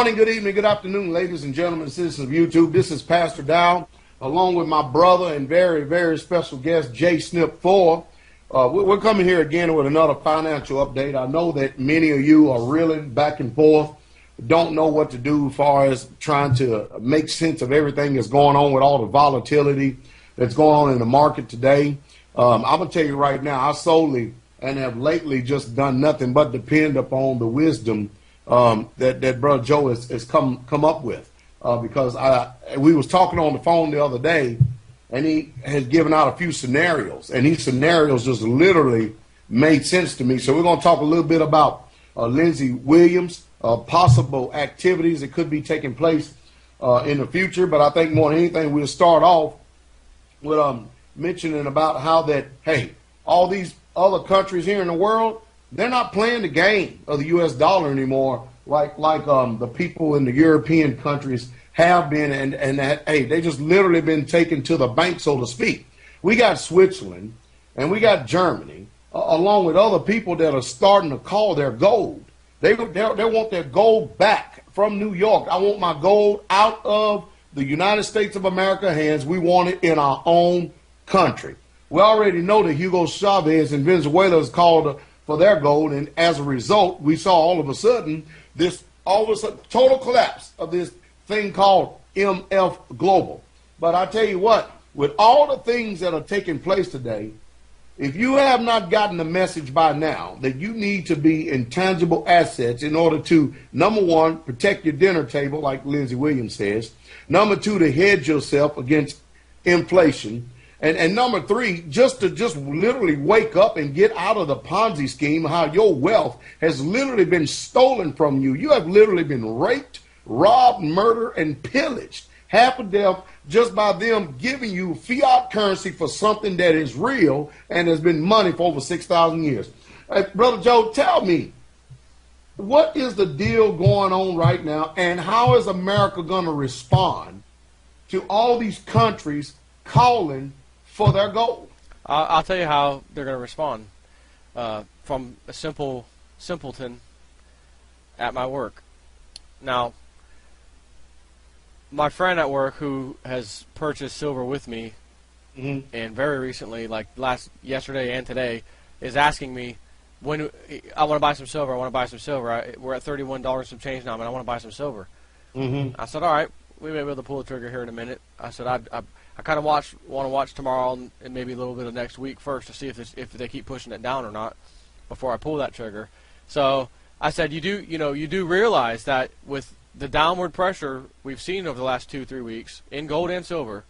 Morning, good evening, good afternoon, ladies and gentlemen, citizens of YouTube. This is Pastor Dowell, along with my brother and very, very special guest, Jsnip4. We're coming here again with another financial update. I know that many of you are reeling back and forth, don't know what to do as far as trying to make sense of everything that's going on with all the volatility that's going on in the market today. I'm going to tell you right now, I solely and have lately just done nothing but depend upon the wisdom that Brother Joe has come up with, because we was talking on the phone the other day, and he has given out a few scenarios, and these scenarios just literally made sense to me. So we're going to talk a little bit about Lindsey Williams, possible activities that could be taking place in the future. But I think more than anything, we'll start off with mentioning about how that, hey, all these other countries here in the world, they're not playing the game of the U.S. dollar anymore like the people in the European countries have been, and that, hey, they just literally been taken to the bank, so to speak. We got Switzerland and we got Germany, along with other people that are starting to call their gold. They want their gold back from New York. I want my gold out of the United States of America hands. We want it in our own country. We already know that Hugo Chavez in Venezuela is called for their gold, and as a result, we saw all of a sudden total collapse of this thing called MF Global. But I tell you what, with all the things that are taking place today, if you have not gotten the message by now that you need to be intangible assets in order to, number one, protect your dinner table, like Lindsey Williams says, number two, to hedge yourself against inflation, and number three, just literally wake up and get out of the Ponzi scheme, how your wealth has literally been stolen from you. You have literally been raped, robbed, murdered, and pillaged, half to death, just by them giving you fiat currency for something that is real and has been money for over 6,000 years. Hey, Brother Joe, tell me, what is the deal going on right now, and how is America going to respond to all these countries calling for their gold? I'll tell you how they're going to respond. From a simpleton at my work. Now, my friend at work who has purchased silver with me, and very recently, like yesterday and today, is asking me, when I want to buy some silver. We're at $31 some change now, and I want to buy some silver. I said, all right, we may be able to pull the trigger here in a minute. I said, I kind of want to watch tomorrow and maybe a little bit of next week first to see if they keep pushing it down or not before I pull that trigger. So I said, you do realize that with the downward pressure we've seen over the last 2-3 weeks in gold and silver,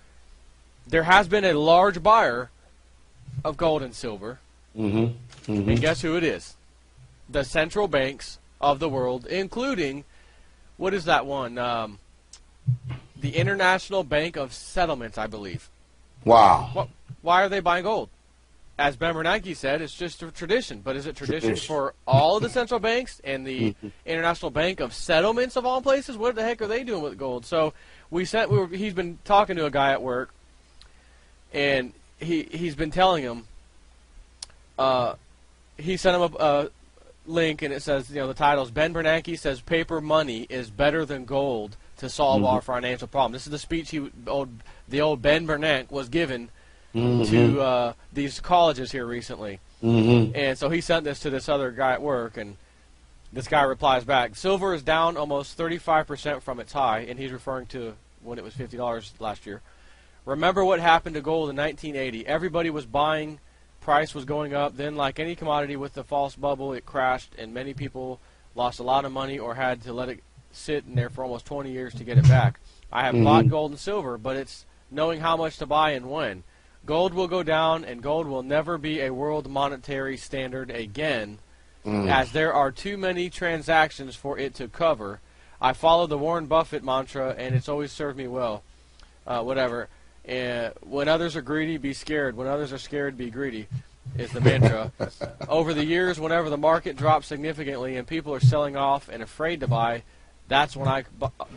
there has been a large buyer of gold and silver. And guess who it is? The central banks of the world, including, what is that one? The International Bank of Settlements, I believe. Wow. Why are they buying gold? As Ben Bernanke said, it's just a tradition. But is it tradition for all of the central banks and the International Bank of Settlements of all places? What the heck are they doing with gold? So he's been talking to a guy at work, and he's been telling him, he sent him a link, and it says, the title is Ben Bernanke says paper money is better than gold to solve our financial problem. This is the speech the old Ben Bernanke was given to these colleges here recently. And so he sent this to this other guy at work, and this guy replies back, silver is down almost 35% from its high, and he's referring to when it was $50 last year. Remember what happened to gold in 1980. Everybody was buying, price was going up. Then, like any commodity with the false bubble, it crashed, and many people lost a lot of money or had to let it sit in there for almost 20 years to get it back. I have bought gold and silver, but it's knowing how much to buy and when. Gold will go down, and gold will never be a world monetary standard again, as there are too many transactions for it to cover. I follow the Warren Buffett mantra, and it's always served me well. Whatever. When others are greedy, be scared. When others are scared, be greedy, is the mantra. Over the years, whenever the market drops significantly and people are selling off and afraid to buy, that's when I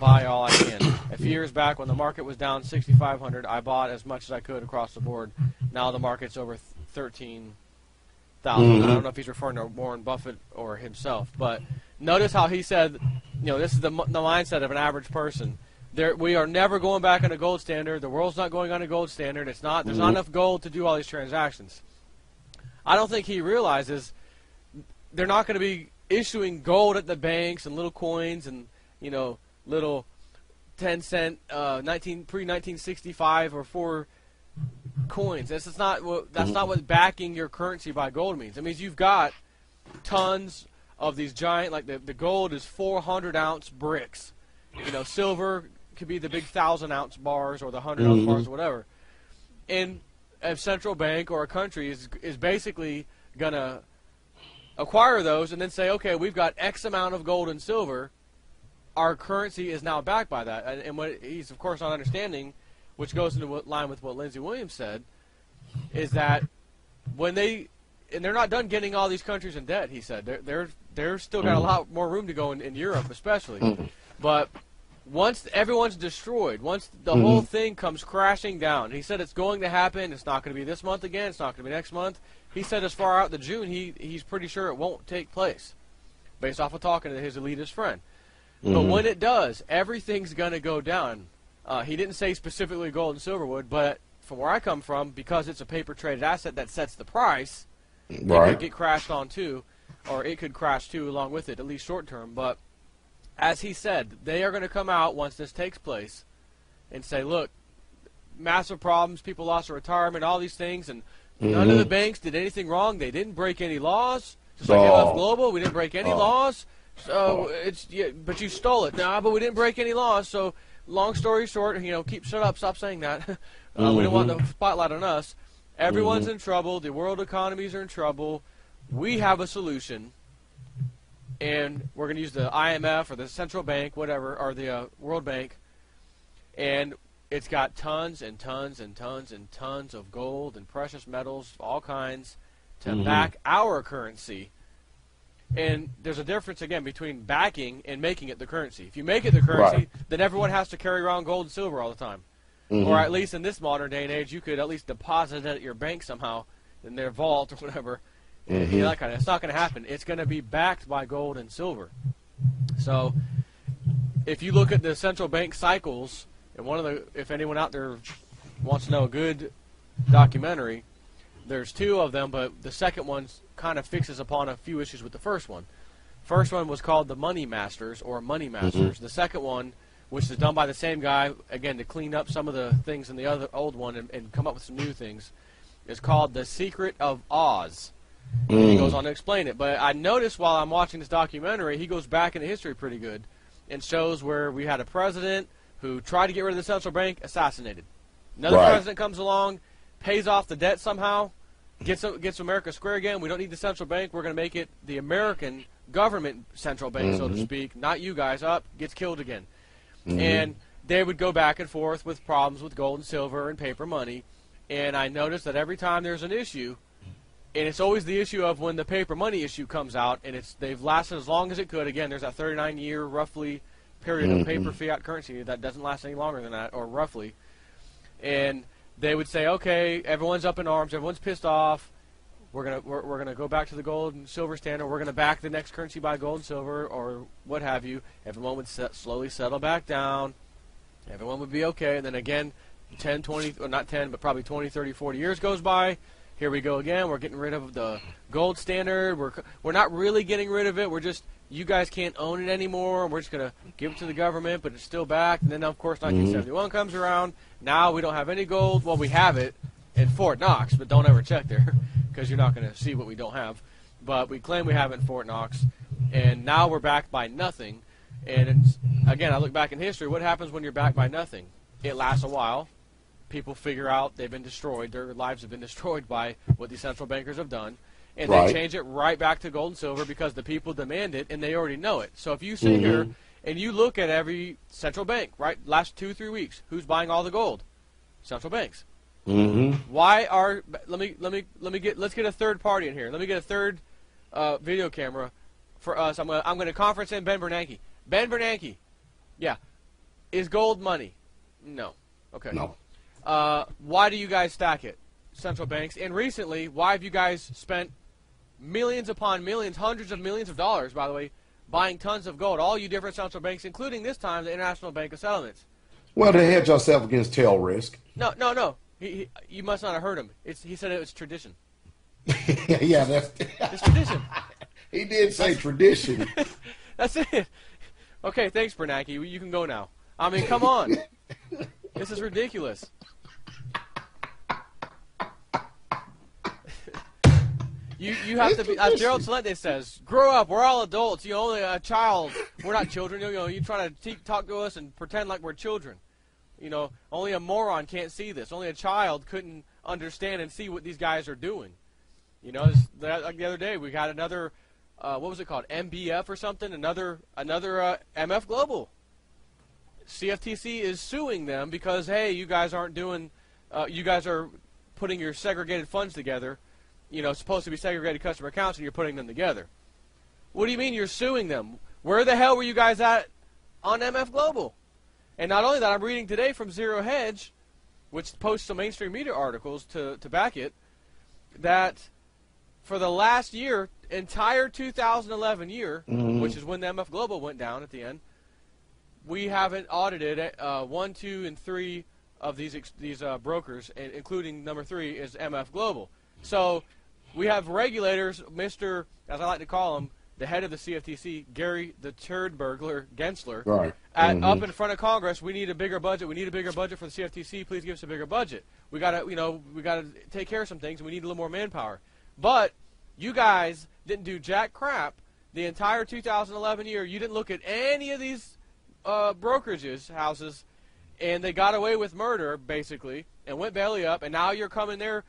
buy all I can. A few years back, when the market was down 6,500, I bought as much as I could across the board. Now the market's over 13. thousand. I don't know if he's referring to Warren Buffett or himself, but notice how he said, this is the mindset of an average person. We are never going back on a gold standard. The world's not going on a gold standard. There's not enough gold to do all these transactions. I don't think he realizes they're not going to be issuing gold at the banks and little coins and little 10-cent pre-1965 or 4 coins. That's not what backing your currency by gold means. It means you've got tons of these giant, like the gold is 400-ounce bricks. Silver could be the big 1,000-ounce bars or the 100-ounce bars or whatever. And a central bank or a country is basically going to acquire those and then say, okay, we've got X amount of gold and silver. Our currency is now backed by that. And what he's, of course, not understanding, which goes into line with what Lindsey Williams said, is that they're not done getting all these countries in debt, he said. They're still got a lot more room to go in Europe especially. But once everyone's destroyed, once the whole thing comes crashing down, he said it's going to happen. It's not going to be this month again. It's not going to be next month. He said as far out to June, he's pretty sure it won't take place, based off of talking to his elitist friend. But when it does, everything's going to go down. He didn't say specifically gold and silver would, but from where I come from, because it's a paper-traded asset that sets the price, it could get crashed on too, or it could crash too along with it, at least short-term. But as he said, they are going to come out once this takes place and say, look, massive problems, people lost their retirement, all these things, and none of the banks did anything wrong. They didn't break any laws. Just like MF Global, we didn't break any laws. So but you stole it. Nah, but we didn't break any laws. So long story short, shut up, stop saying that. We don't want the spotlight on us. Everyone's in trouble. The world economies are in trouble. We have a solution. And we're going to use the IMF or the central bank, whatever, or the World Bank. And it's got tons and tons and tons and tons of gold and precious metals, all kinds, to back our currency. And there's a difference, again, between backing and making it the currency. If you make it the currency, then everyone has to carry around gold and silver all the time. Or at least in this modern day and age, you could at least deposit it at your bank somehow in their vault or whatever. That kind of. It's not going to happen. It's going to be backed by gold and silver. So if you look at the central bank cycles, and if anyone out there wants to know a good documentary, there's 2 of them, but the second one kind of fixes upon a few issues with the first one. First one was called The Money Masters, or Money Masters. The second one, which is done by the same guy, again, to clean up some of the things in the old one and come up with some new things, is called The Secret of Oz. He goes on to explain it. But I noticed while I'm watching this documentary, he goes back into history pretty good and shows where we had a president who tried to get rid of the central bank, assassinated. Another president comes along, pays off the debt somehow, gets America square again. We don't need the central bank. We're going to make it the American government central bank, so to speak, not you guys. Gets killed again. And they would go back and forth with problems with gold and silver and paper money. And I noticed that every time there's an issue, and it's always the issue of when the paper money issue comes out, and they've lasted as long as it could. Again, there's that 39-year roughly period of paper fiat currency that doesn't last any longer than that, or roughly. And they would say, okay, everyone's up in arms, everyone's pissed off. We're gonna go back to the gold and silver standard. We're gonna back the next currency by gold and silver, or what have you. Everyone would slowly settle back down. Everyone would be okay, and then again, 10, 20, or not 10, but probably 20, 30, 40 years goes by. Here we go again. We're getting rid of the gold standard. We're not really getting rid of it. We're just, you guys can't own it anymore. We're just going to give it to the government, but it's still backed. And then, of course, 1971 comes around. Now we don't have any gold. Well, we have it in Fort Knox, but don't ever check there because you're not going to see what we don't have. But we claim we have it in Fort Knox, and now we're backed by nothing. And, again, I look back in history. What happens when you're backed by nothing? It lasts a while. People figure out they've been destroyed. Their lives have been destroyed by what these central bankers have done. And they change it right back to gold and silver because the people demand it, and they already know it. So if you sit here and you look at every central bank, right, last 2-3 weeks, who's buying all the gold? Central banks. Why are let's get a third party in here. Let me get a third video camera for us. I'm gonna conference in Ben Bernanke. Ben Bernanke, yeah, is gold money? No. Okay. No. Why do you guys stack it, central banks? And recently, why have you guys spent millions upon millions, hundreds of millions of dollars, by the way, buying tons of gold. All you different central banks, including this time the International Bank of Settlements. Well, to hedge yourself against tail risk. No. You must not have heard him. He said it was tradition. Yeah, it's tradition. He did say tradition. That's it. Okay, thanks, Bernanke. You can go now. I mean, come on. This is ridiculous. You have to be, as Gerald Celente says, grow up. We're all adults. You're only a child. We're not children. You try to talk to us and pretend like we're children. Only a moron can't see this. Only a child couldn't understand and see what these guys are doing. Like the other day we got another, what was it called, MBF or something? Another MF Global. CFTC is suing them because, hey, you guys aren't doing, you guys are putting your segregated funds together. Supposed to be segregated customer accounts, and you're putting them together. What do you mean you're suing them? Where the hell were you guys at on MF Global? And not only that, I'm reading today from Zero Hedge, which posts some mainstream media articles to back it, that for the last year, entire 2011 year, which is when the MF Global went down at the end, we haven't audited 1, 2, and 3 of these brokers, and including number 3 is MF Global. So we have regulators, Mr., as I like to call him, the head of the CFTC, Gary the Turd Burglar Gensler, right. Up in front of Congress. We need a bigger budget. We need a bigger budget for the CFTC. Please give us a bigger budget. We gotta take care of some things, and we need a little more manpower. But you guys didn't do jack crap the entire 2011 year. You didn't look at any of these brokerages houses, and they got away with murder basically, and went belly up. And now you're coming there,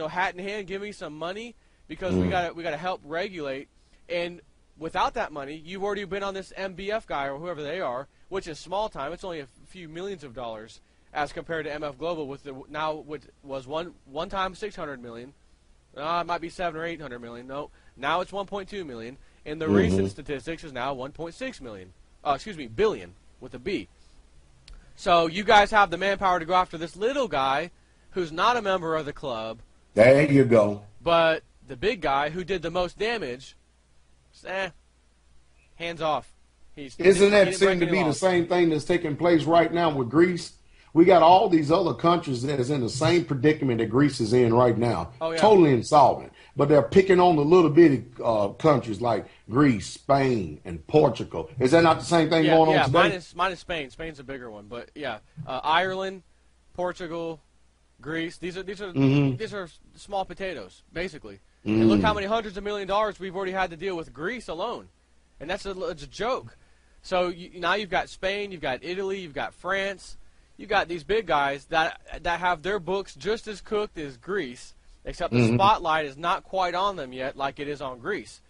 hat in hand, give me some money because we gotta help regulate. And without that money, you've already been on this MBF guy or whoever they are, which is small time. It's only a few millions of dollars as compared to MF Global, which was one time 600 million. It might be 700 or 800 million. No, now it's 1.2 million, and the recent statistics is now 1.6 million. Billion with a B. So you guys have the manpower to go after this little guy who's not a member of the club. There you go. But the big guy who did the most damage, hands off. Isn't that seem to be the same thing that's taking place right now with Greece? We got all these other countries that is in the same predicament that Greece is in right now. Oh, yeah. Totally insolvent. But they're picking on the little bitty countries like Greece, Spain, and Portugal. Is that not the same thing going on today? Yeah, minus Spain. Spain's a bigger one. But, yeah, Ireland, Portugal, Greece, these are small potatoes, basically. And look how many hundreds of $millions we've already had to deal with Greece alone. And it's a joke. So now you've got Spain, you've got Italy, you've got France. You got these big guys that have their books just as cooked as Greece, except the spotlight is not quite on them yet, like it is on Greece.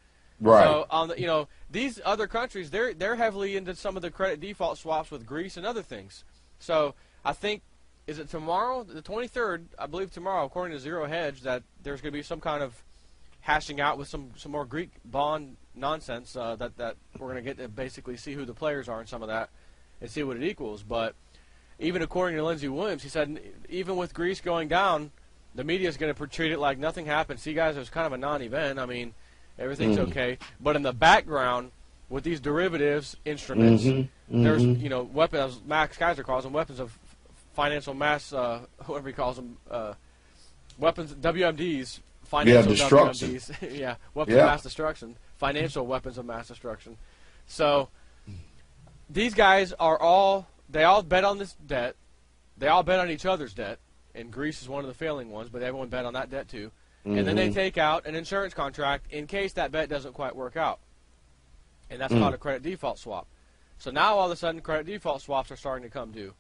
Right. So these other countries, they're heavily into some of the credit default swaps with Greece and other things. So I think, is it tomorrow, the 23rd? I believe tomorrow, according to Zero Hedge, that there's going to be some kind of hashing out with some more Greek bond nonsense that we're going to get to basically see who the players are and some of that and see what it equals. But even according to Lindsey Williams, he said even with Greece going down, the media is going to treat it like nothing happened. See, guys, it was kind of a non-event. I mean, everything's okay. But in the background, with these derivatives instruments, there's weapons, as Max Kaiser calls them, weapons of financial mass, whatever he calls them, weapons, WMDs, financial WMDs, weapons of mass destruction, financial weapons of mass destruction. So these guys they all bet on this debt. They all bet on each other's debt, and Greece is one of the failing ones, but everyone bet on that debt too. And then they take out an insurance contract in case that bet doesn't quite work out. And that's called a credit default swap. So now all of a sudden credit default swaps are starting to come due.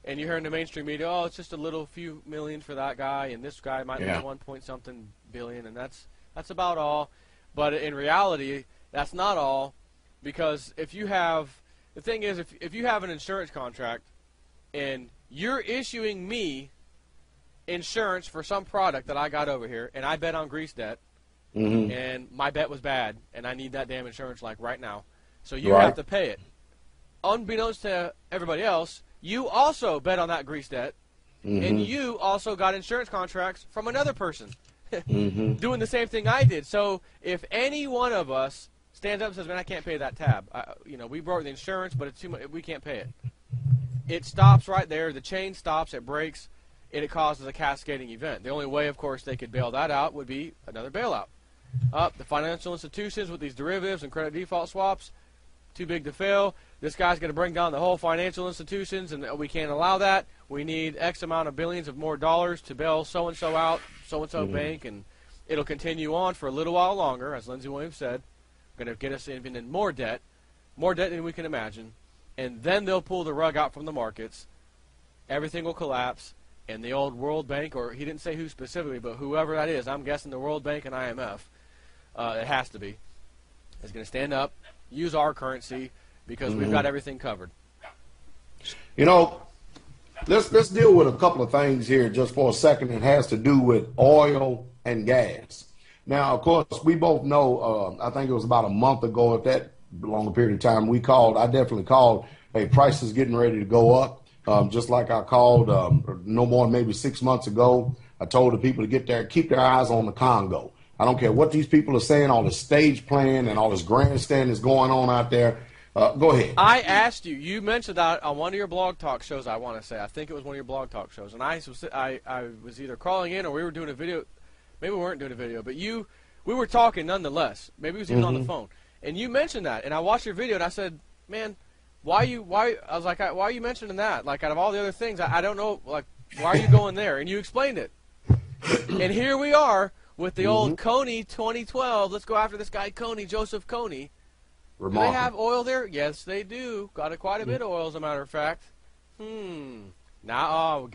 And you hear in the mainstream media, oh, it's just a little few million for that guy, and this guy might lose 1 point something billion, and that's about all. But in reality, that's not all, because if you have the thing is, if you have an insurance contract and you're issuing me insurance for some product that I got over here, and I bet on Greece debt, and my bet was bad, and I need that damn insurance like right now, so you have to pay it. Unbeknownst to everybody else, you also bet on that Greece debt, and you also got insurance contracts from another person. doing the same thing I did. So if any one of us stands up and says, man, I can't pay that tab. We broke the insurance, but it's too much. We can't pay it. It stops right there. The chain stops. It breaks, and it causes a cascading event. The only way, of course, they could bail that out would be another bailout. The financial institutions with these derivatives and credit default swaps, too big to fail. This guy's going to bring down the whole financial institutions, and we can't allow that. We need X amount of billions of more dollars to bail so-and-so out, so-and-so bank, and it'll continue on for a little while longer, as Lindsey Williams said. Going to get us even in more debt than we can imagine, and then they'll pull the rug out from the markets. Everything will collapse, and the old World Bank, or he didn't say who specifically, but whoever that is, I'm guessing the World Bank and IMF, it has to be, is going to stand up, use our currency, because we've got everything covered. Let's deal with a couple of things here just for a second. It has to do with oil and gas. Now, of course, we both know, I think it was about a month ago, if that longer period of time, I definitely called, hey, prices getting ready to go up. Just like I called no more than maybe 6 months ago. I told the people to keep their eyes on the Congo. I don't care what these people are saying, all this stage playing and all this grandstand is going on out there. Go ahead. I asked you. You mentioned that on one of your blog talk shows, I want to say. I think it was one of your blog talk shows. And I was either calling in or we were doing a video. Maybe we weren't doing a video. But we were talking nonetheless. Maybe it was even on the phone. And you mentioned that. And I watched your video and I said, man, why are you mentioning that? Like, out of all the other things, I don't know. Like, why are you going there? And you explained it. And here we are with the old Coney 2012. Let's go after this guy, Joseph Coney. Do they have oil there? Yes, they do. Got quite a bit of oil, as a matter of fact. Now,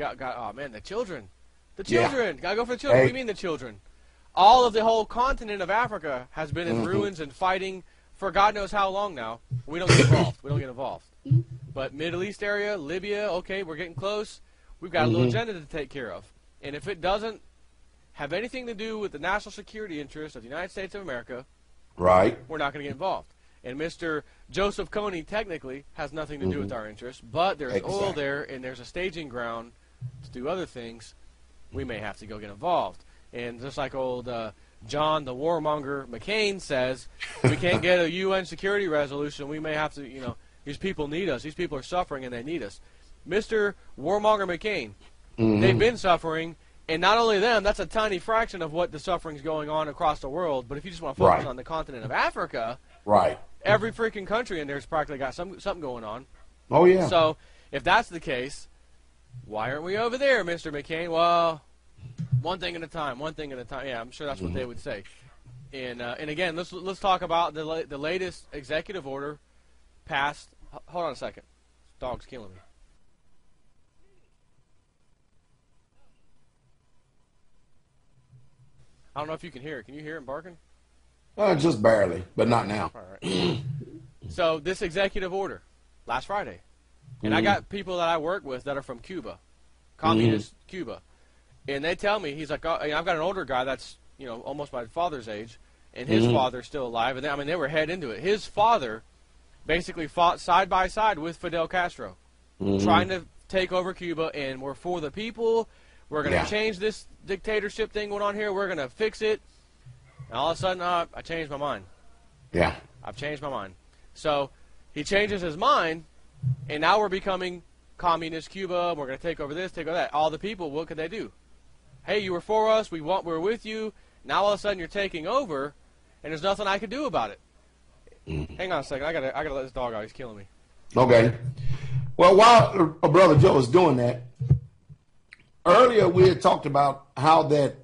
man, the children. The children. Got to go for the children. What do you mean the children? All of the whole continent of Africa has been in ruins and fighting for God knows how long now. We don't get involved. But Middle East area, Libya, okay, we're getting close. We've got a little agenda to take care of. And if it doesn't have anything to do with the national security interests of the United States of America, right, we're not going to get involved. And Mr. Joseph Coney technically has nothing to do with our interests, but there's oil there and there's a staging ground to do other things. We may have to go get involved. And just like old John the warmonger McCain says, we can't get a UN security resolution. We may have to, these people need us. These people are suffering and they need us. Mr. Warmonger McCain, they've been suffering, and not only them, that's a tiny fraction of what the suffering's going on across the world. But if you just want to focus on the continent of Africa, every freaking country in there's practically got something going on. Oh, yeah. So if that's the case, why aren't we over there, Mr. McCain? Well, one thing at a time, Yeah, I'm sure that's what they would say. And again, let's talk about the latest executive order passed. Hold on a second. This dog's killing me. I don't know if you can hear it. Can you hear him barking? Just barely, but not now. All right. So this executive order, last Friday, and I got people that I work with that are from Cuba, communist Cuba, and they tell me, he's like, I've got an older guy that's almost my father's age, and his father's still alive, and they were head into it. His father basically fought side by side with Fidel Castro, trying to take over Cuba, and we're for the people. We're going to change this dictatorship thing going on here. We're going to fix it. And all of a sudden, I changed my mind. Yeah. I've changed my mind. So he changes his mind, and now we're becoming communist Cuba. We're going to take over this, take over that. All the people, what could they do? Hey, you were for us. We're with you. Now all of a sudden you're taking over, and there's nothing I can do about it. Hang on a second. I gotta let this dog out. He's killing me. Okay. Well, while Brother Joe is doing that, earlier we had talked about how that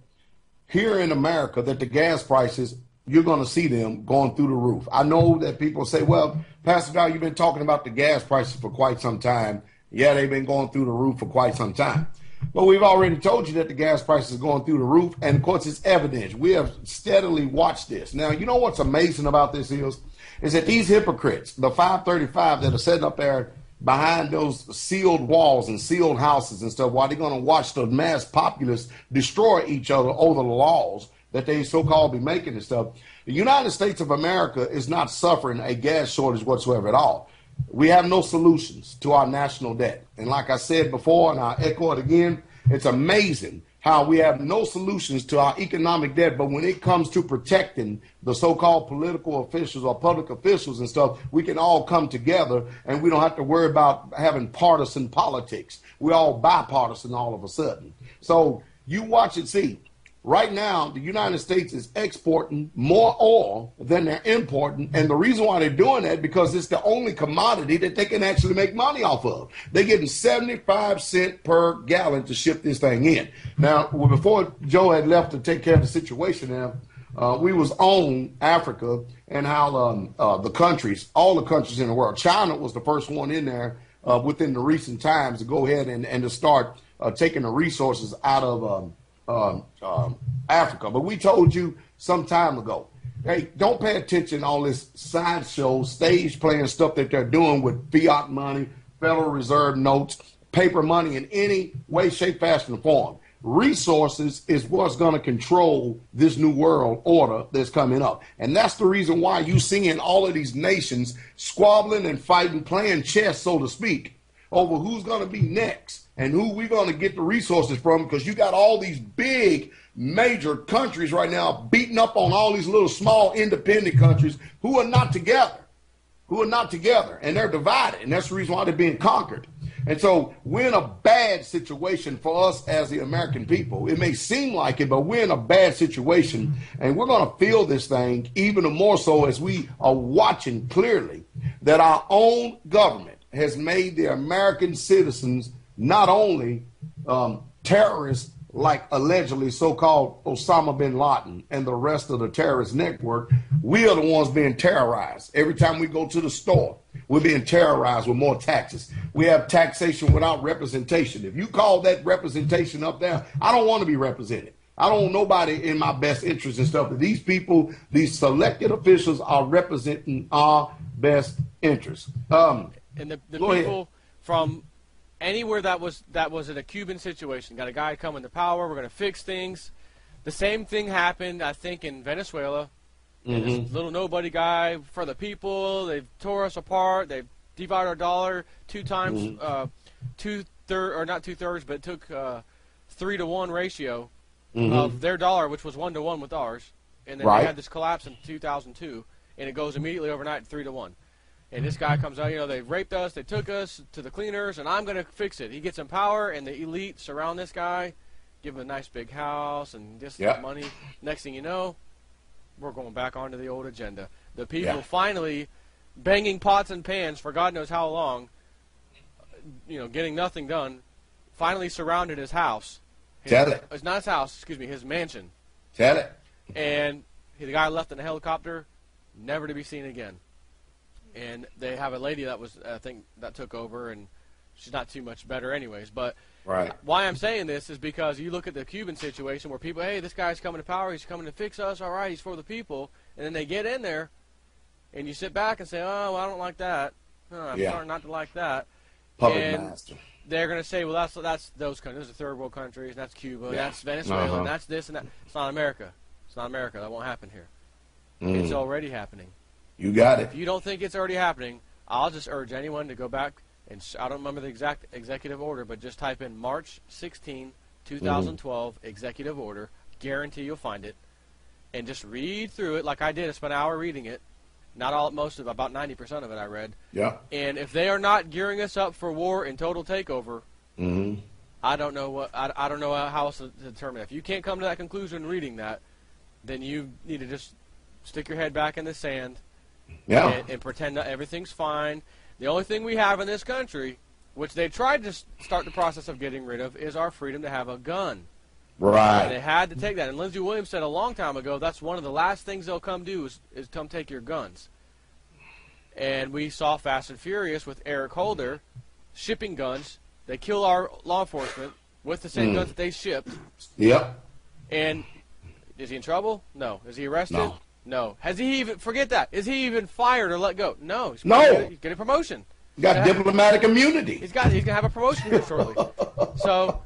here in America that the gas prices, you're going to see them going through the roof. I know that people say, well, Pastor Dowell, you've been talking about the gas prices for quite some time. Yeah, they've been going through the roof for quite some time. But we've already told you that the gas prices are going through the roof, and of course it's evident. We have steadily watched this. Now, you know what's amazing about this is that these hypocrites, the 535 that are sitting up there behind those sealed walls and sealed houses and stuff, while they're going to watch the mass populace destroy each other over the laws that they so-called be making and stuff. The United States of America is not suffering a gas shortage whatsoever at all. We have no solutions to our national debt. And like I said before, and I'll echo it again, it's amazing how we have no solutions to our economic debt, but when it comes to protecting the so-called political officials or public officials and stuff, we can all come together and we don't have to worry about having partisan politics. We're all bipartisan all of a sudden. So you watch and see. Right now, the United States is exporting more oil than they're importing. And the reason why they're doing that, because it's the only commodity that they can actually make money off of. They're getting 75 cents per gallon to ship this thing in. Now, before Joe had left to take care of the situation there, we was on Africa and how the countries, all the countries in the world, China was the first one in there within the recent times to go ahead and to start taking the resources out of Africa. But we told you some time ago, hey, don't pay attention to all this sideshow, stage playing stuff that they're doing with fiat money, Federal Reserve notes, paper money in any way, shape, fashion, or form. Resources is what's going to control this new world order that's coming up. And that's the reason why you seeing all of these nations squabbling and fighting, playing chess, so to speak, over who's going to be next and who we're going to get the resources from, because you got all these big major countries right now beating up on all these little small independent countries who are not together, and they're divided, and that's the reason why they're being conquered. And so we're in a bad situation for us as the American people. It may seem like it, but we're in a bad situation, and we're going to feel this thing even more so as we are watching clearly that our own government has made the American citizens not only terrorists like allegedly so-called Osama bin Laden and the rest of the terrorist network. We are the ones being terrorized. Every time we go to the store, we're being terrorized with more taxes. We have taxation without representation. If you call that representation up there, I don't want to be represented. I don't want nobody in my best interest and stuff. But these people, these selected officials are representing our best interests. And the people from anywhere that was in a Cuban situation, got a guy coming to power, we're going to fix things. The same thing happened, I think, in Venezuela. Mm-hmm. This little nobody guy for the people. They've tore us apart. They've divided our dollar 2 times, mm-hmm. Or not 2/3, but it took 3-to-1 ratio mm-hmm. of their dollar, which was 1-to-1 with ours. And then they had this collapse in 2002, and it goes immediately overnight 3-to-1. And this guy comes out, they raped us, they took us to the cleaners, and I'm going to fix it. He gets in power, and the elite surround this guy, give him a nice big house and just money. Next thing you know, we're going back onto the old agenda. The people finally banging pots and pans for God knows how long, getting nothing done, finally surrounded his house. It's not his house, his mansion. And the guy left in a helicopter, never to be seen again. And they have a lady that was, I think, that took over, and she's not too much better anyways. But why I'm saying this is because you look at the Cuban situation where people, hey, this guy's coming to power, he's coming to fix us, all right, he's for the people. And then they get in there, and you sit back and say, oh, well, I don't like that. I'm starting not to like that. Puppet master. They're going to say, well, that's those countries. Those are third world countries, and that's Cuba, and that's Venezuela, and that's this and that. It's not America. It's not America. That won't happen here. It's already happening. You got it. If you don't think it's already happening, I'll just urge anyone to go back, and I don't remember the exact executive order, but just type in March 16, 2012 executive order. Guarantee you'll find it. And just read through it like I did. I spent an hour reading it. Not all, most of it, about 90% of it I read. Yeah. And if they are not gearing us up for war and total takeover, I don't know I don't know how else to determine it. If you can't come to that conclusion reading that, then you need to just stick your head back in the sand. And pretend that everything's fine. The only thing we have in this country, which they tried to start the process of getting rid of, is our freedom to have a gun. Right. And they had to take that. And Lindsey Williams said a long time ago, that's one of the last things they'll come do is come take your guns. And we saw Fast and Furious with Eric Holder shipping guns. They kill our law enforcement with the same guns that they shipped. Yep. And is he in trouble? No. Is he arrested? No. Has he even, forget that, is he even fired or let go? No. He's getting a promotion. He's got diplomatic immunity. He's going to have a promotion here shortly. So,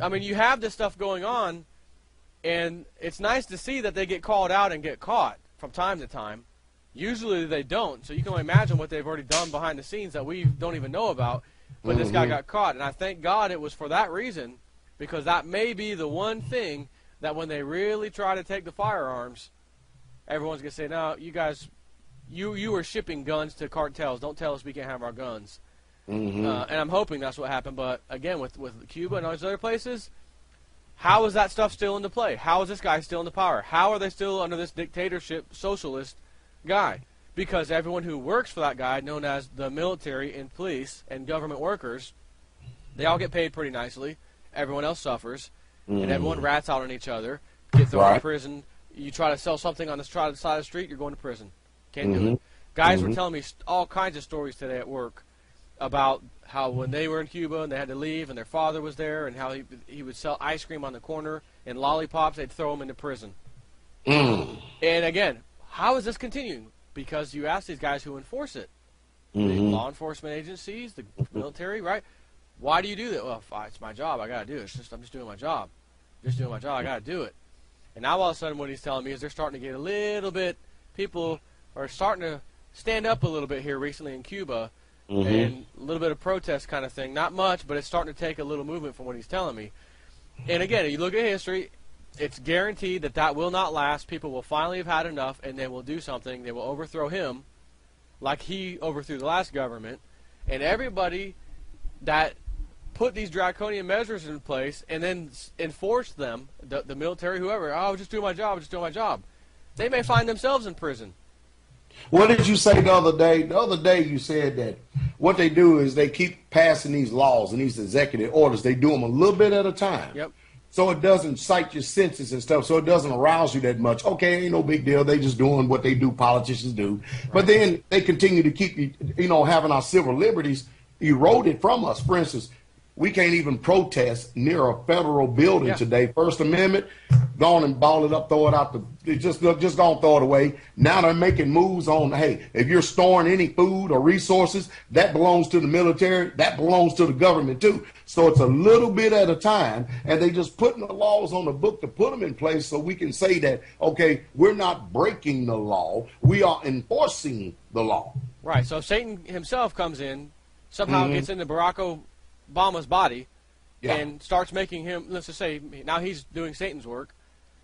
I mean, you have this stuff going on, and it's nice to see that they get called out and get caught from time to time. Usually they don't, so you can only imagine what they've already done behind the scenes that we don't even know about. But this guy got caught, and I thank God it was for that reason because that may be the one thing that when they really try to take the firearms, everyone's going to say, no, you guys, you were shipping guns to cartels. Don't tell us we can't have our guns. And I'm hoping that's what happened. But, again, with Cuba and all these other places, how is that stuff still into play? How is this guy still into power? How are they still under this dictatorship socialist guy? Because everyone who works for that guy, known as the military and police and government workers, they all get paid pretty nicely. Everyone else suffers. And everyone rats out on each other, get thrown in prison. You try to sell something on the side of the street, you're going to prison. Can't do it. Guys were telling me all kinds of stories today at work about how when they were in Cuba and they had to leave and their father was there and how he would sell ice cream on the corner and lollipops, they'd throw him into prison. And again, how is this continuing? Because you ask these guys who enforce it. The law enforcement agencies, the military, right? Why do you do that? Well, it's my job. I got to do it. I'm just doing my job. Just doing my job. I got to do it. And now all of a sudden what he's telling me is they're starting to get a little bit, people are starting to stand up a little bit here recently in Cuba, and a little bit of protest kind of thing. Not much, but it's starting to take a little movement from what he's telling me. And again, you look at history, it's guaranteed that that will not last. People will finally have had enough, and they will do something. They will overthrow him like he overthrew the last government. And everybody that put these draconian measures in place and then enforce them, the military, whoever, oh, just do my job, just do my job. They may find themselves in prison. What did you say the other day? The other day you said that what they do is they keep passing these laws and these executive orders. They do them a little bit at a time. Yep. So it doesn't cite your senses and stuff, so it doesn't arouse you that much. Okay, ain't no big deal. They just doing what they do, politicians do. Right. But then they continue to keep, having our civil liberties eroded from us. For instance, we can't even protest near a federal building today. First Amendment, go on and ball it up, throw it out. Just go and throw it away. Now they're making moves on, hey, if you're storing any food or resources, that belongs to the military, that belongs to the government too. So it's a little bit at a time, and they just putting the laws on the book to put them in place so we can say that, okay, we're not breaking the law, we are enforcing the law. Right, so Satan himself comes in, somehow gets into Barack Obama's body and starts making him, let's just say, now he's doing Satan's work.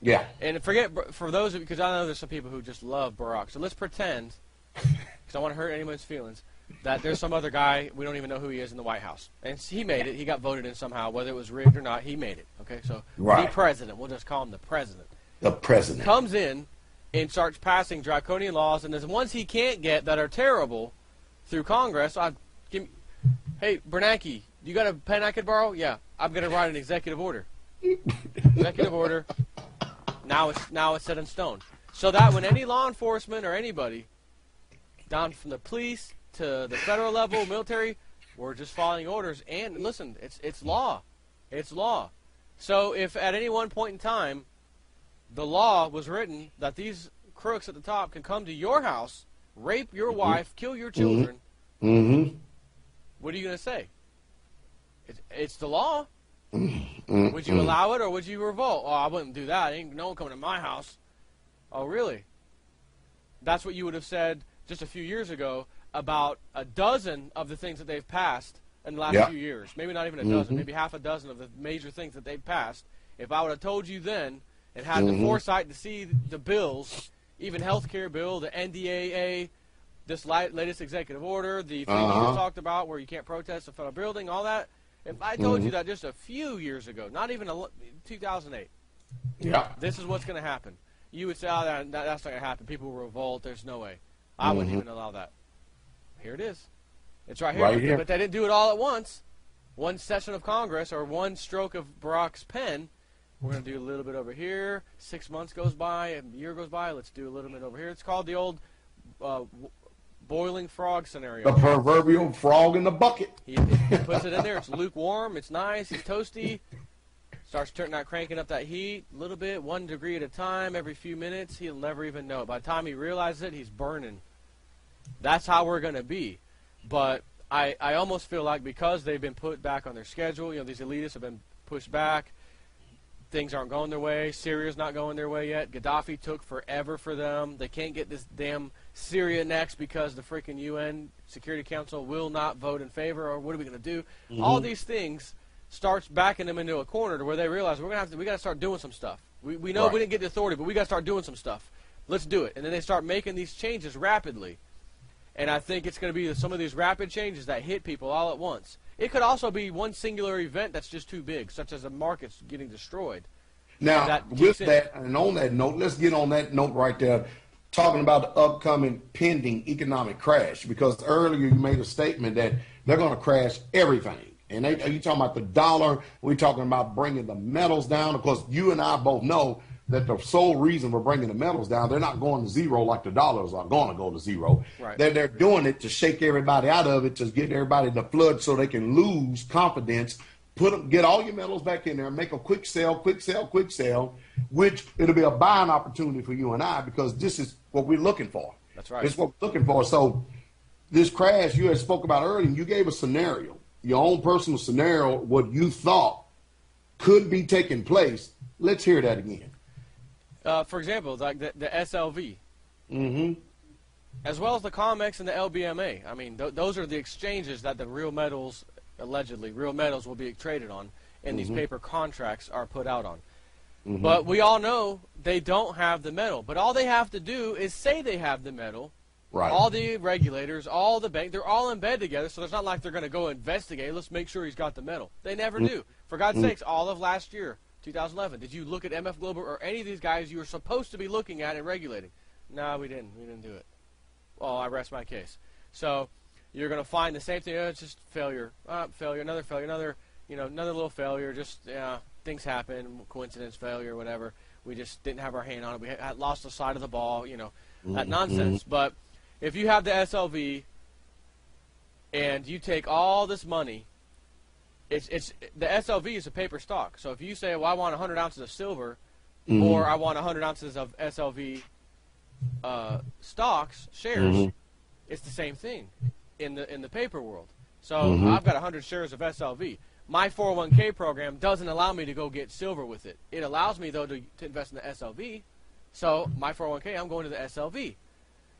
Yeah. And for those of you, because I know there's some people who just love Barack, so let's pretend, because I don't want to hurt anyone's feelings, that there's some other guy, we don't even know who he is in the White House. And he made it. He got voted in somehow, whether it was rigged or not, he made it. Okay, so the president, we'll just call him the president. The president. Comes in and starts passing draconian laws, and there's ones he can't get that are terrible through Congress. Hey, Bernanke, you got a pen I could borrow? Yeah, I'm going to write an executive order. Executive order. Now it's set in stone. So that when any law enforcement or anybody, down from the police to the federal level, military, we're just following orders. And listen, it's law. It's law. So if at any one point in time the law was written that these crooks at the top can come to your house, rape your wife, kill your children, what are you going to say? It's the law. Would you allow it or would you revolt? Oh, I wouldn't do that. Ain't no one coming to my house. Oh, really? That's what you would have said just a few years ago about a dozen of the things that they've passed in the last few years. Maybe not even a dozen, maybe half a dozen of the major things that they've passed. If I would have told you then and had the foresight to see the bills, even health care bill, the NDAA, this latest executive order, the thing you just talked about where you can't protest a federal building, all that, if I told you that just a few years ago, not even 2008, this is what's going to happen, you would say, oh, that's not going to happen. People will revolt. There's no way. I wouldn't even allow that. Here it is. It's right here. Right here. But they didn't do it all at once. One session of Congress or one stroke of Barack's pen. We're going to do a little bit over here. 6 months goes by. A year goes by. Let's do a little bit over here. It's called the old boiling frog scenario. The proverbial frog in the bucket. He puts it in there. It's lukewarm. It's nice. It's toasty. Starts cranking up that heat a little bit, 1 degree at a time, every few minutes. He'll never even know. By the time he realizes it, he's burning. That's how we're going to be. But I almost feel like because they've been put back on their schedule, these elitists have been pushed back, things aren't going their way. Syria's not going their way yet. Gaddafi took forever for them. They can't get this damn Syria next because the freaking UN Security Council will not vote in favor, or what are we going to do? All these things starts backing them into a corner to where they realize we got to start doing some stuff. We know we didn't get the authority, but we got to start doing some stuff. Let's do it. And then they start making these changes rapidly. And I think it's going to be some of these rapid changes that hit people all at once. It could also be one singular event that's just too big, such as the markets getting destroyed. Now, with that, and on that note, let's get on that note right there, talking about the upcoming pending economic crash, because earlier you made a statement that they're going to crash everything. And are you talking about the dollar? We're talking about bringing the metals down. Of course, you and I both know that the sole reason we're bringing the metals down, they're not going to zero like the dollars are going to go to zero. Right. They're doing it to shake everybody out of it, to get everybody in the flood so they can lose confidence, get all your metals back in there, make a quick sell, which it'll be a buying opportunity for you and I, because this is what we're looking for. That's right. This is what we're looking for. So this crash you had spoke about earlier, you gave a scenario, your own personal scenario, what you thought could be taking place. Let's hear that again. For example, like the SLV, as well as the COMEX and the LBMA. I mean, those are the exchanges that the real metals, allegedly, real metals will be traded on, and these paper contracts are put out on. But we all know they don't have the metal. But all they have to do is say they have the metal. Right. All the regulators, all the bank, they're all in bed together, so it's not like they're going to go investigate. Let's make sure he's got the metal. They never do. For God's sakes, all of last year, 2011, did you look at MF Global or any of these guys you were supposed to be looking at and regulating? No, we didn't. We didn't do it. Well, I rest my case. So you're going to find the same thing. Oh, it's just failure, failure, another little failure. Just things happen, coincidence, failure, whatever. We just didn't have our hand on it. We had lost the side of the ball. That nonsense. But if you have the SLV and you take all this money, it's the SLV is a paper stock. So if you say, well, I want 100 ounces of silver, or I want 100 ounces of SLV stocks, shares, it's the same thing in the paper world. So I've got 100 shares of SLV. My 401k program doesn't allow me to go get silver with it. It allows me, though, to invest in the SLV. So my 401k, I'm going to the SLV.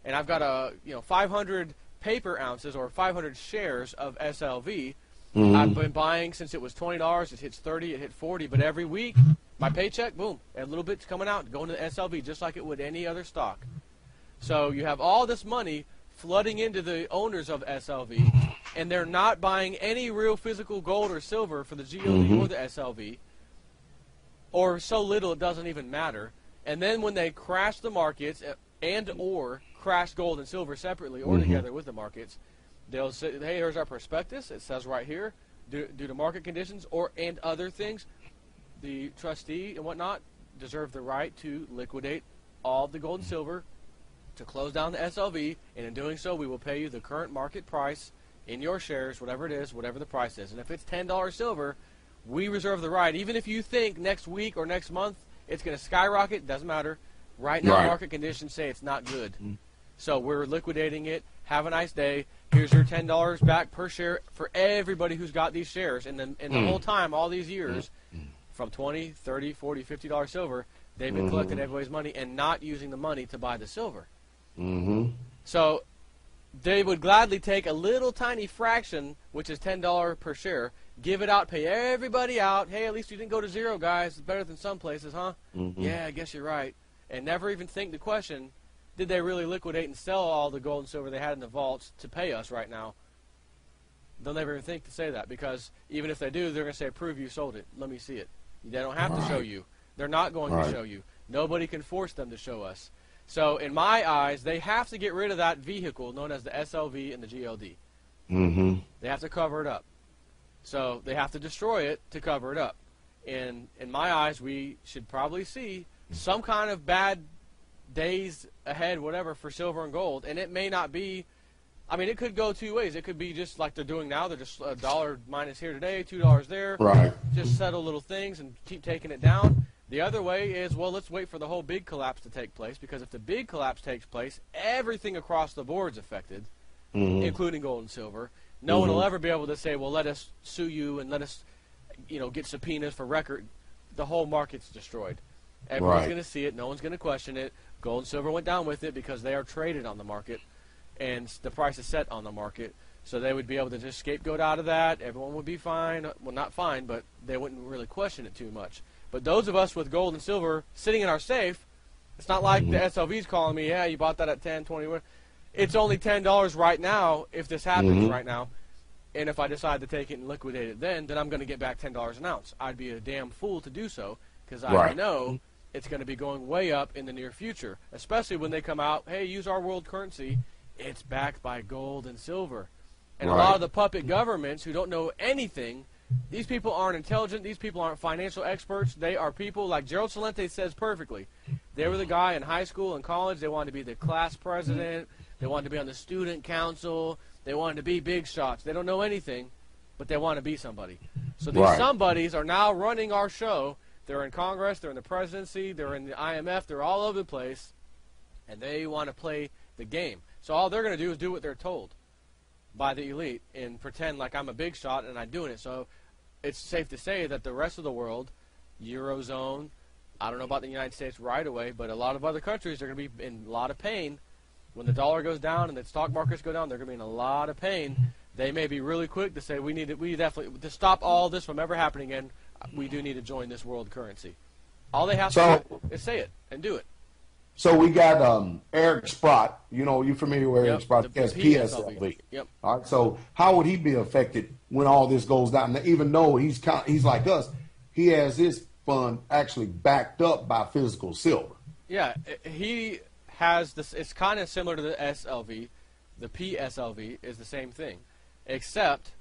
And I've got 500 paper ounces or 500 shares of SLV. I've been buying since it was $20. It hits 30. It hit 40. But every week, my paycheck, boom, a little bit's coming out, going to the SLV just like it would any other stock. So you have all this money flooding into the owners of SLV, and they're not buying any real physical gold or silver for the GLD or the SLV, or so little it doesn't even matter. And then when they crash the markets or crash gold and silver separately or together with the markets, they'll say, hey, here's our prospectus. It says right here, due to market conditions and other things, the trustee and whatnot deserve the right to liquidate all the gold and silver to close down the SLV, and in doing so, we will pay you the current market price in your shares, whatever it is, whatever the price is. And if it's $10 silver, we reserve the right, even if you think next week or next month it's going to skyrocket, doesn't matter. Right now, market conditions say it's not good. So we're liquidating it. Have a nice day. Here's your $10 back per share for everybody who's got these shares. And then the whole time, all these years, from $20, $30, $40, $50 silver, they've been collecting everybody's money and not using the money to buy the silver. So they would gladly take a little tiny fraction, which is $10 per share, give it out, pay everybody out. Hey, at least you didn't go to zero, guys. It's better than some places, huh? Yeah, I guess you're right. And never even think the question, did they really liquidate and sell all the gold and silver they had in the vaults to pay us right now? They'll never even think to say that, because even if they do, they're going to say, prove you sold it. Let me see it. They don't have to show you. They're not going to show you. Nobody can force them to show us. So in my eyes, they have to get rid of that vehicle known as the SLV and the GLD. They have to cover it up. So they have to destroy it to cover it up. And in my eyes, we should probably see some kind of bad days ahead, whatever, for silver and gold. And it may not be, I mean, it could go two ways. It could be just like they're doing now. They're just $1 minus here today, $2 there. Just settle little things and keep taking it down. The other way is, well, let's wait for the whole big collapse to take place, because if the big collapse takes place, everything across the board is affected, including gold and silver. No one will ever be able to say, well, let us sue you and let us, get subpoenas for record. The whole market's destroyed. Everyone's going to see it. No one's going to question it. Gold and silver went down with it because they are traded on the market, and the price is set on the market. So they would be able to just scapegoat out of that. Everyone would be fine. Well, not fine, but they wouldn't really question it too much. But those of us with gold and silver sitting in our safe, it's not like the SLV's calling me, yeah, you bought that at 10, 20. It's only $10 right now if this happens right now. And if I decide to take it and liquidate it then I'm going to get back $10 an ounce. I'd be a damn fool to do so because I know it's going to be going way up in the near future, especially when they come out, hey, use our world currency. It's backed by gold and silver. And a lot of the puppet governments who don't know anything, these people aren't intelligent. These people aren't financial experts. They are people, like Gerald Celente says perfectly. They were the guy in high school and college. They wanted to be the class president. They wanted to be on the student council. They wanted to be big shots. They don't know anything, but they want to be somebody. So these somebodies are now running our show. They're in Congress. They're in the presidency. They're in the IMF. They're all over the place, and they want to play the game. So all they're going to do is do what they're told by the elite and pretend like I'm a big shot and I'm doing it. So it's safe to say that the rest of the world, Eurozone, I don't know about the United States right away, but a lot of other countries are going to be in a lot of pain. When the dollar goes down and the stock markets go down, they're going to be in a lot of pain. They may be really quick to say we definitely, to stop all this from ever happening again, we do need to join this world currency. All they have to do is say it and do it. So we got Eric Sprott. You know, you familiar with Eric Sprott? The As PSLV. Yep. All right. So how would he be affected when all this goes down? Even though he's like us, he has his fund actually backed up by physical silver. Yeah, he has this. It's kind of similar to the SLV. The PSLV is the same thing, except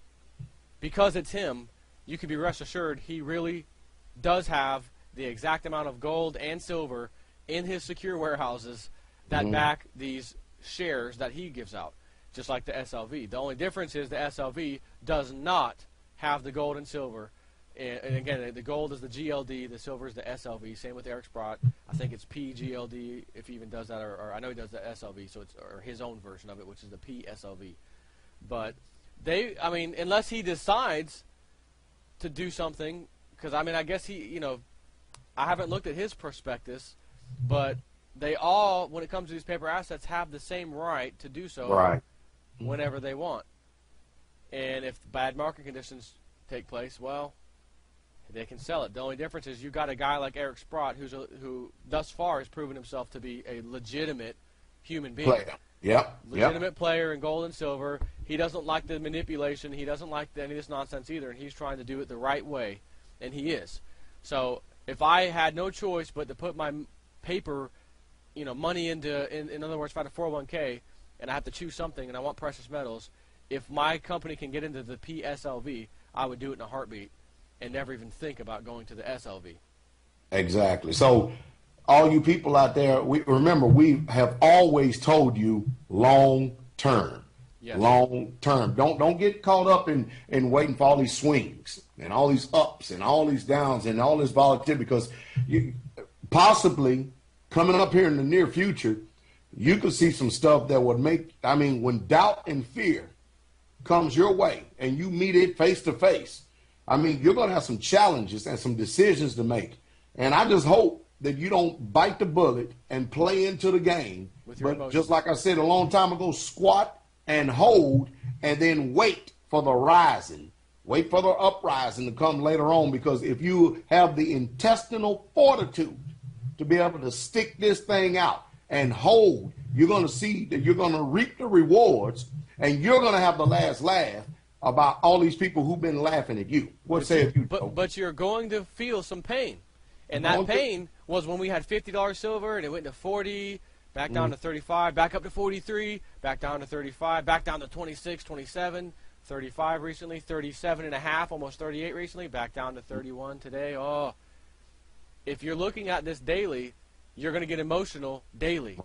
because it's him, you can be rest assured he really does have the exact amount of gold and silver in his secure warehouses that back these shares that he gives out, just like the SLV. The only difference is the SLV does not have the gold and silver. And again, the gold is the GLD, the silver is the SLV. Same with Eric Sprott. I think it's PGLD if he even does that, or I know he does the SLV, so it's or his own version of it, which is the PSLV. But I mean, unless he decides to do something, because I mean, I guess I haven't looked at his prospectus. But they all, when it comes to these paper assets, have the same right to do so whenever they want. And if bad market conditions take place, well, they can sell it. The only difference is you got a guy like Eric Sprott who thus far has proven himself to be a legitimate human being. Legitimate player in gold and silver. He doesn't like the manipulation. He doesn't like any of this nonsense either, and he's trying to do it the right way, and he is. So if I had no choice but to put my paper, money into, in other words, if I had a 401k and I have to choose something and I want precious metals, if my company can get into the PSLV, I would do it in a heartbeat and never even think about going to the SLV. Exactly. So all you people out there, remember, we have always told you long term. Yes. Long term. Don't get caught up in waiting for all these swings and all these ups and all these downs and all this volatility, because possibly coming up here in the near future, you could see some stuff that would make, when doubt and fear comes your way and you meet it face to face, you're going to have some challenges and some decisions to make. And I just hope that you don't bite the bullet and play into the game, but emotions. Just like I said a long time ago, squat and hold and then wait for the rising. Wait for the uprising to come later on, because if you have the intestinal fortitude to be able to stick this thing out and hold, you're going to see that you're going to reap the rewards, and you're going to have the last laugh about all these people who've been laughing at you. What say you? But you're going to feel some pain, and that pain was when we had $50 silver and it went to 40, back down to 35, back up to 43, back down to 35, back down to 26, 27. 35 recently, 37 and a half, almost 38 recently, back down to 31 today. Oh, if you're looking at this daily, you're going to get emotional daily.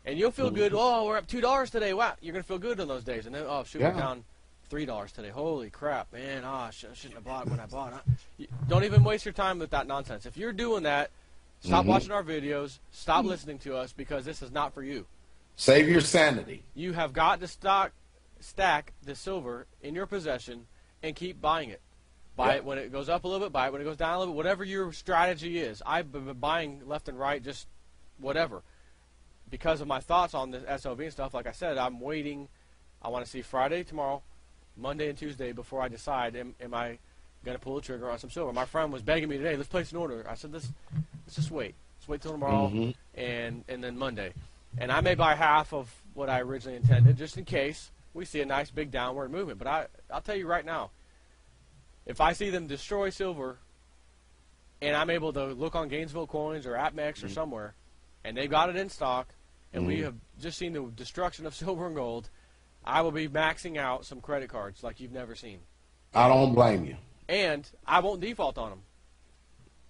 And you'll feel good. Oh, we're up $2 today. Wow, you're going to feel good on those days. And then, oh, shoot, we're down $3 today. Holy crap, man. Oh, I shouldn't have bought it when I bought it. Don't even waste your time with that nonsense. If you're doing that, stop watching our videos. Stop listening to us, because this is not for you. Save your sanity. You have got to stack the silver in your possession and keep buying it. Buy it when it goes up a little bit, buy it when it goes down a little bit, whatever your strategy is. I've been buying left and right, just whatever. Because of my thoughts on the SLV and stuff, like I said, I'm waiting. I want to see Friday, tomorrow, Monday, and Tuesday before I decide am I going to pull the trigger on some silver. My friend was begging me today, let's place an order. I said, let's just wait. Let's wait till tomorrow and then Monday. And I may buy half of what I originally intended just in case we see a nice big downward movement. But I'll tell you right now, if I see them destroy silver and I'm able to look on Gainesville Coins or APMEX or somewhere, and they've got it in stock, and we have just seen the destruction of silver and gold, I will be maxing out some credit cards like you've never seen. I don't blame you. And I won't default on them.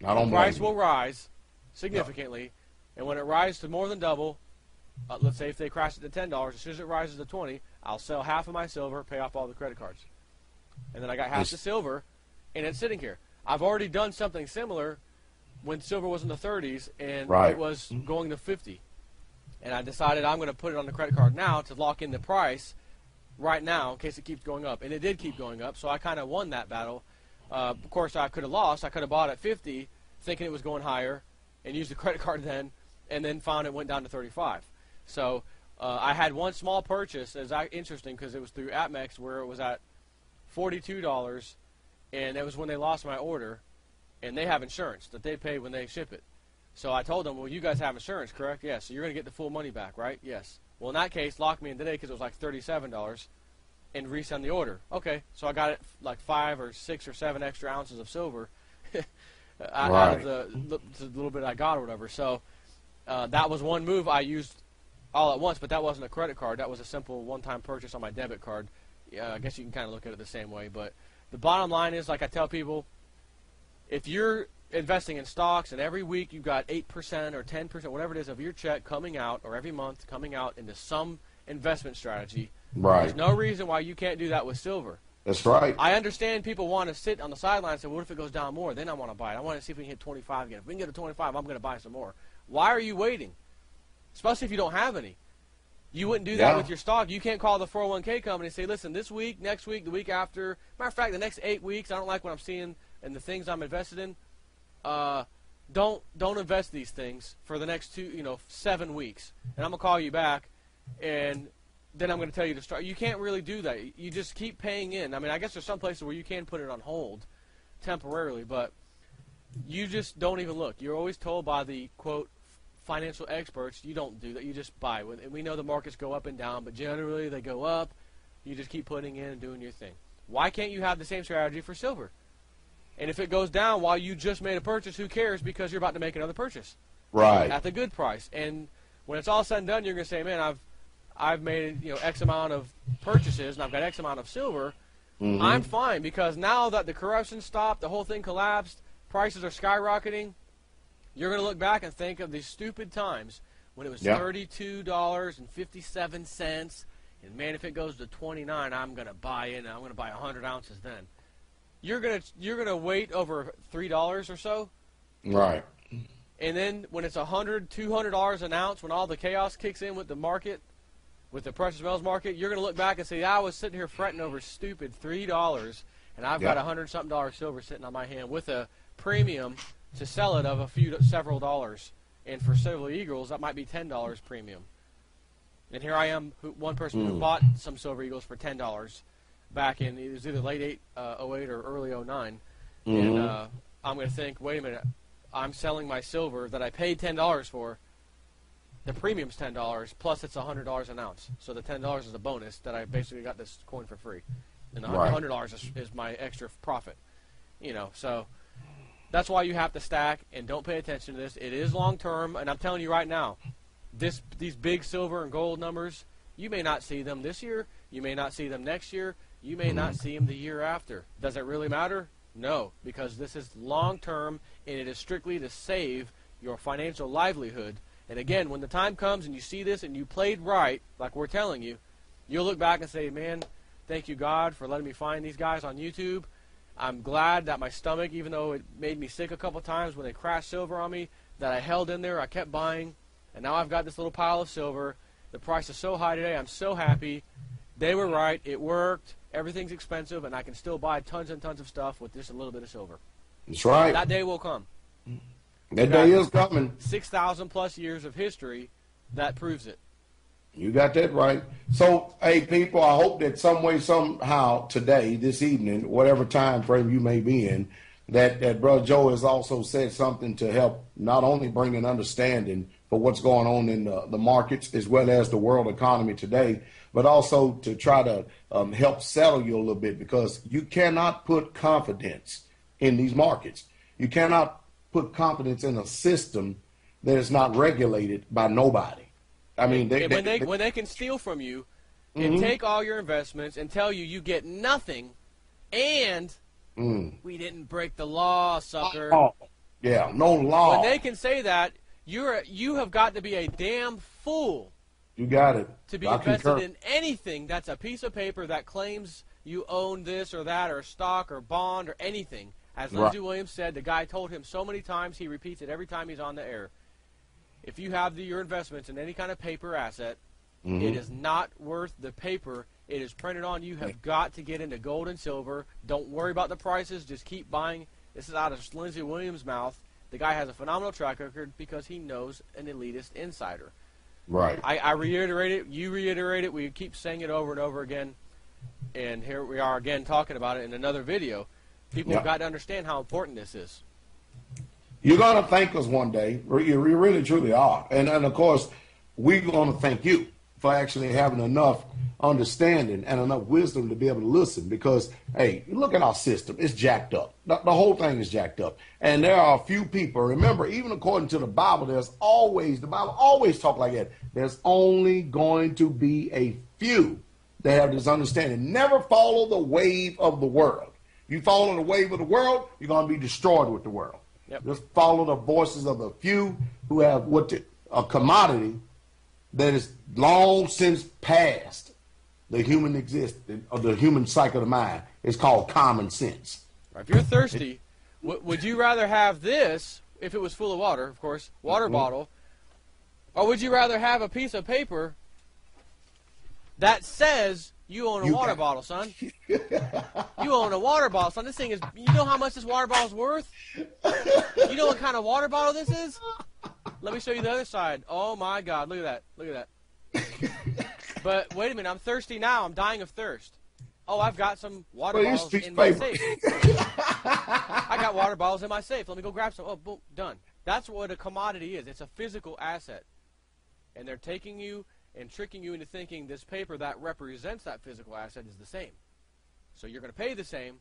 I don't blame you. The price will rise significantly, and when it rises to more than double, let's say if they crash it to $10, as soon as it rises to 20, I'll sell half of my silver, pay off all the credit cards. And then I got half the silver, and it's sitting here. I've already done something similar when silver was in the 30s, and it was going to 50. And I decided I'm going to put it on the credit card now to lock in the price right now in case it keeps going up. And it did keep going up, so I kind of won that battle. Of course, I could have lost. I could have bought at 50 thinking it was going higher and used the credit card then, and then found it went down to 35. So I had one small purchase. It's interesting because it was through APMEX where it was at $42, and that was when they lost my order, and they have insurance that they pay when they ship it. So I told them, well, you guys have insurance, correct? Yes. So you're going to get the full money back, right? Yes. Well, in that case, lock me in today because it was like $37 and resend the order. Okay. So I got it like 5 or 6 or 7 extra ounces of silver out of the little bit I got or whatever. So that was one move I used all at once, but that wasn't a credit card. That was a simple one-time purchase on my debit card. I guess you can kind of look at it the same way. But the bottom line is, like I tell people, if you're investing in stocks and every week you've got 8% or 10%, whatever it is, of your check coming out, or every month coming out into some investment strategy, there's no reason why you can't do that with silver. That's right. I understand people want to sit on the sidelines and say, what if it goes down more? Then I want to buy it. I want to see if we can hit 25 again. If we can get to 25, I'm going to buy some more. Why are you waiting? Especially if you don't have any. You wouldn't do that with your stock. You can't call the 401k company and say, listen, this week, next week, the week after, matter of fact, the next 8 weeks, I don't like what I'm seeing and the things I'm invested in. Don't invest these things for the next 7 weeks. And I'm going to call you back, and then I'm going to tell you to start. You can't really do that. You just keep paying in. I mean, I guess there's some places where you can put it on hold temporarily, but you just don't even look. You're always told by the, quote, financial experts, you don't do that. You just buy. And we know the markets go up and down, but generally they go up. You just keep putting in and doing your thing. Why can't you have the same strategy for silver? And if it goes down while you just made a purchase, who cares, because you're about to make another purchase. Right. At the good price. And when it's all said and done, you're going to say, man, I've made X amount of purchases, and I've got X amount of silver. I'm fine, because now that the corruption stopped, the whole thing collapsed, prices are skyrocketing, you're going to look back and think of these stupid times when it was $32.57, and man, if it goes to 29, I'm going to buy in. I'm going to buy 100 ounces then. You're gonna wait over $3 or so, right? And then when it's $100, $200 an ounce, when all the chaos kicks in with the market, with the precious metals market, you're gonna look back and say, I was sitting here fretting over stupid $3, and I've got $100-something silver sitting on my hand with a premium to sell it of several dollars, and for Silver Eagles that might be $10 premium. And here I am, one person who bought some Silver Eagles for $10. Back in, it was either late 08 or early 09, and I'm going to think, wait a minute, I'm selling my silver that I paid $10 for. The premium's $10 plus it's $100 an ounce, so the $10 is a bonus that I basically got this coin for free, and the $100 is my extra profit. So that's why you have to stack and don't pay attention to this. It is long term, and I'm telling you right now, these big silver and gold numbers, you may not see them this year, you may not see them next year. You may not see them the year after. Does it really matter? No, because this is long-term, and it is strictly to save your financial livelihood. And again, when the time comes and you see this and you played right, like we're telling you, you'll look back and say, man, thank you, God, for letting me find these guys on YouTube. I'm glad that my stomach, even though it made me sick a couple times when they crashed silver on me, that I held in there, I kept buying, and now I've got this little pile of silver. The price is so high today, I'm so happy. They were right. It worked. Everything's expensive, and I can still buy tons and tons of stuff with just a little bit of silver. That's right. That day will come. That day is coming. 6,000 plus years of history that proves it. You got that right. So, hey, people, I hope that some way, somehow, today, this evening, whatever time frame you may be in, that Brother Joe has also said something to help not only bring an understanding for what's going on in the markets as well as the world economy today, but also to try to help settle you a little bit, because you cannot put confidence in these markets. You cannot put confidence in a system that is not regulated by nobody. I mean, when they can steal from you and take all your investments and tell you get nothing, and we didn't break the law, sucker. Oh, yeah, no law. When they can say that, you have got to be a damn fool. You got it. To be invested in anything that's a piece of paper that claims you own this or that or stock or bond or anything. As Lindsey Williams said, the guy told him so many times, he repeats it every time he's on the air. If you have your investments in any kind of paper asset, it is not worth the paper it is printed on. You have got to get into gold and silver. Don't worry about the prices. Just keep buying. This is out of Lindsey Williams' mouth. The guy has a phenomenal track record because he knows an elitist insider. Right. I reiterate it. You reiterate it. We keep saying it over and over again. And here we are again talking about it in another video. People have got to understand how important this is. You're going to thank us one day. You really, truly are. And of course, we're going to thank you for actually having enough understanding and enough wisdom to be able to listen. Because, hey, look at our system. It's jacked up. The whole thing is jacked up. And there are a few people. Remember, even according to the Bible, the Bible always talk like that. There's only going to be a few that have this understanding. Never follow the wave of the world. You follow the wave of the world, you're going to be destroyed with the world. Yep. Just follow the voices of the few who have a commodity that is long since past the human existence or the human cycle of the mind. It's called common sense. If you're thirsty, would you rather have this, if it was full of water, of course, water bottle, or would you rather have a piece of paper that says you own a water bottle, son? You own a water bottle, son. This thing is, you know how much this water bottle is worth? You know what kind of water bottle this is? Let me show you the other side. Oh, my God. Look at that. Look at that. But wait a minute. I'm thirsty now. I'm dying of thirst. Oh, I've got some water bottles in my safe. I got water bottles in my safe. Let me go grab some. Oh, boom, done. That's what a commodity is. It's a physical asset. And they're taking you and tricking you into thinking this paper that represents that physical asset is the same. So you're going to pay the same,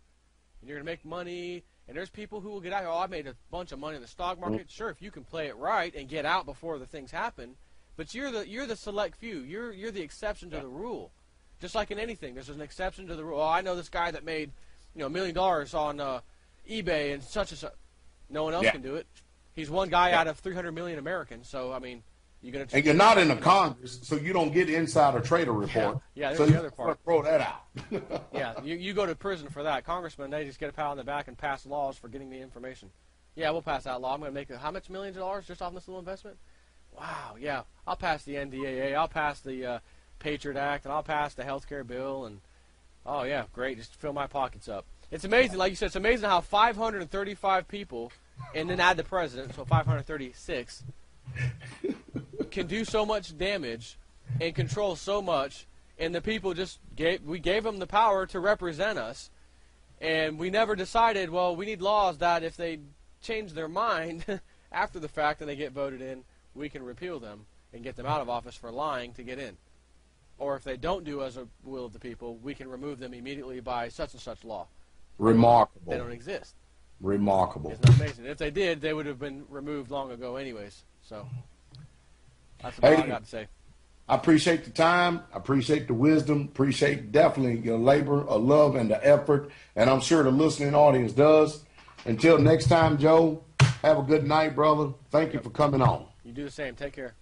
and you're going to make money, and there's people who will get out here, oh, I made a bunch of money in the stock market. Sure, if you can play it right and get out before the things happen, but you're the select few. You're the exception to the rule. Just like in anything, there's an exception to the rule. Oh, I know this guy that made $1 million on eBay and such and such. No one else can do it. He's one guy out of 300 million Americans, so, I mean, and you're not in the Congress, so you don't get insider trader report. Yeah, there's the other part. Throw that out. Yeah, you go to prison for that. Congressmen, they just get a pat on the back and pass laws for getting the information. Yeah, we'll pass that law. I'm going to make how much millions of dollars just off this little investment? Wow, yeah. I'll pass the NDAA. I'll pass the Patriot Act, and I'll pass the health care bill. And oh, yeah, great. Just fill my pockets up. It's amazing. Like you said, it's amazing how 535 people, and then add the president, so 536, can do so much damage and control so much, and the people we gave them the power to represent us, and we never decided, well, we need laws that if they change their mind after the fact and they get voted in, we can repeal them and get them out of office for lying to get in. Or if they don't do as a will of the people, we can remove them immediately by such and such law. Remarkable. They don't exist. Remarkable. Isn't that amazing? If they did, they would have been removed long ago anyways. So that's all I got to say. I appreciate the time. I appreciate the wisdom. Appreciate definitely your labor of love and the effort. And I'm sure the listening audience does. Until next time, Joe, have a good night, brother. Thank you for coming on. You do the same. Take care.